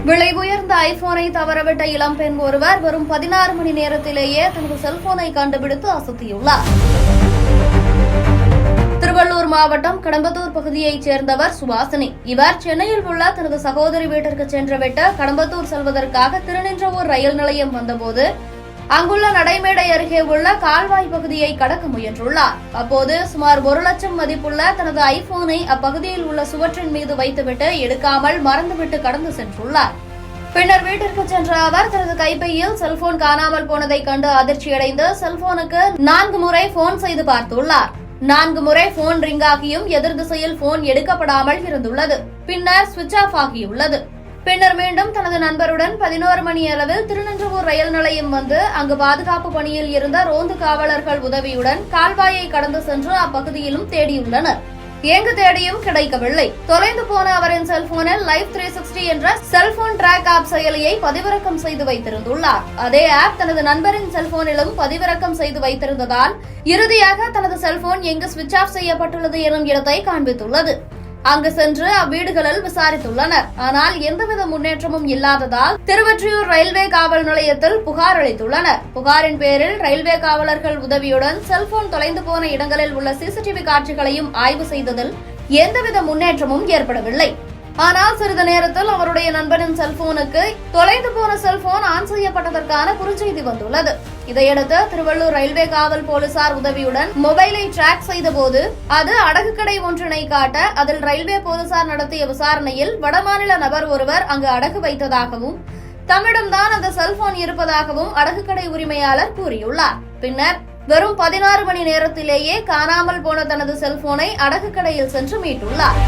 விலை உயர்ந்த ஐபோனை தவறவிட்ட இளம்பெண் ஒருவர் வெறும் 16 மணி நேரத்திலேயே தனது செல்போனை கண்டுபிடித்து அசத்தியுள்ளார். திருவள்ளூர் மாவட்டம் கடம்பத்தூர் பகுதியைச் சேர்ந்தவர் சுபாசினி. இவர் சென்னையில் உள்ள தனது சகோதரி வீட்டிற்கு சென்றுவிட்டு கடம்பத்தூர் செல்வதற்காக திருநின்றவூர் ரயில் நிலையம் வந்தபோது அங்குள்ள நடைமேடை அருகே உள்ள கால்வாய் பகுதியை கடக்க முயன்றுள்ளார். அப்போது சுமார் 1 லட்சம் மதிப்புள்ள தனது ஐபோனை அப்பகுதியில் உள்ள சுவற்றின் மீது வைத்துவிட்டு எடுக்காமல் மறந்துவிட்டு கடந்து சென்றுள்ளார். பின்னர் வீட்டிற்கு சென்ற அவர் தனது கைப்பையில் செல்போன் காணாமல் போனதை கண்டு அதிர்ச்சியடைந்து செல்போனுக்கு 4 முறை போன் செய்து பார்த்துள்ளார். 4 முறை போன் ரிங் ஆகியும் எதிர் திசையில் போன் எடுக்கப்படாமல் இருந்துள்ளது. பின்னர் சுவிட்ச் ஆஃப் ஆகியுள்ளது. பின்னர் மீண்டும் தனது நண்பருடன் 11 மணி அளவில் திருநின்றவூர் ரயில் நிலையம் வந்து அங்கு பாதுகாப்பு பணியில் இருந்த ரோந்து காவலர்கள் உதவியுடன் கால்வாயை கடந்து சென்று அப்பகுதியிலும் தேடியுள்ளனர். எங்கு தேடியும் கிடைக்கவில்லை. தொலைந்து போன அவரின் செல்போனில் லைஃப் 360 என்ற செல்போன் டிராக் ஆப் செயலியை பதிவிறக்கம் செய்து வைத்திருந்துள்ளார். அதே ஆப் தனது நண்பரின் செல்போனிலும் பதிவிறக்கம் செய்து வைத்திருந்ததால் இறுதியாக தனது செல்போன் எங்கு சுவிட்ச் ஆஃப் செய்யப்பட்டுள்ளது எனும் இடத்தை காண்பித்துள்ளது. அங்கு சென்று அவ்வீடுகளில் விசாரித்துள்ளனர். ஆனால் எந்தவித முன்னேற்றமும் இல்லாததால் திருவொற்றியூர் ரயில்வே காவல் நிலையத்தில் புகார் அளித்துள்ளனர். புகாரின் பேரில் ரயில்வே காவலர்கள் உதவியுடன் செல்போன் தொலைந்து போன இடங்களில் உள்ள சிசிடிவி காட்சிகளையும் ஆய்வு செய்ததில் எந்தவித முன்னேற்றமும் ஏற்படவில்லை. ஆனால் சிறிது நேரத்தில் அவருடைய நண்பனின் செல்போனுக்கு தொலைந்து போன செல்போன் ஆன் செய்யப்பட்டதற்கான குறுஞ்செய்தி வந்துள்ளது. இதையடுத்து திருவள்ளூர் ரயில்வே காவல் போலீசார் உதவியுடன் மொபைலை டிராக் செய்தபோது அது அடகுக்கடை ஒன்றினை காட்ட அதில் ரயில்வே போலீசார் நடத்திய விசாரணையில் வடமாநில நபர் ஒருவர் அங்கு அடகு வைத்ததாகவும் தம்மிடம்தான் அந்த செல்போன் இருப்பதாகவும் அடகுக்கடை உரிமையாளர் கூறியுள்ளார். பின்னர் வெறும் 16 மணி நேரத்திலேயே காணாமல் போன தனது செல்போனை அடகுக்கடையில் சென்று மீட்டுள்ளார்.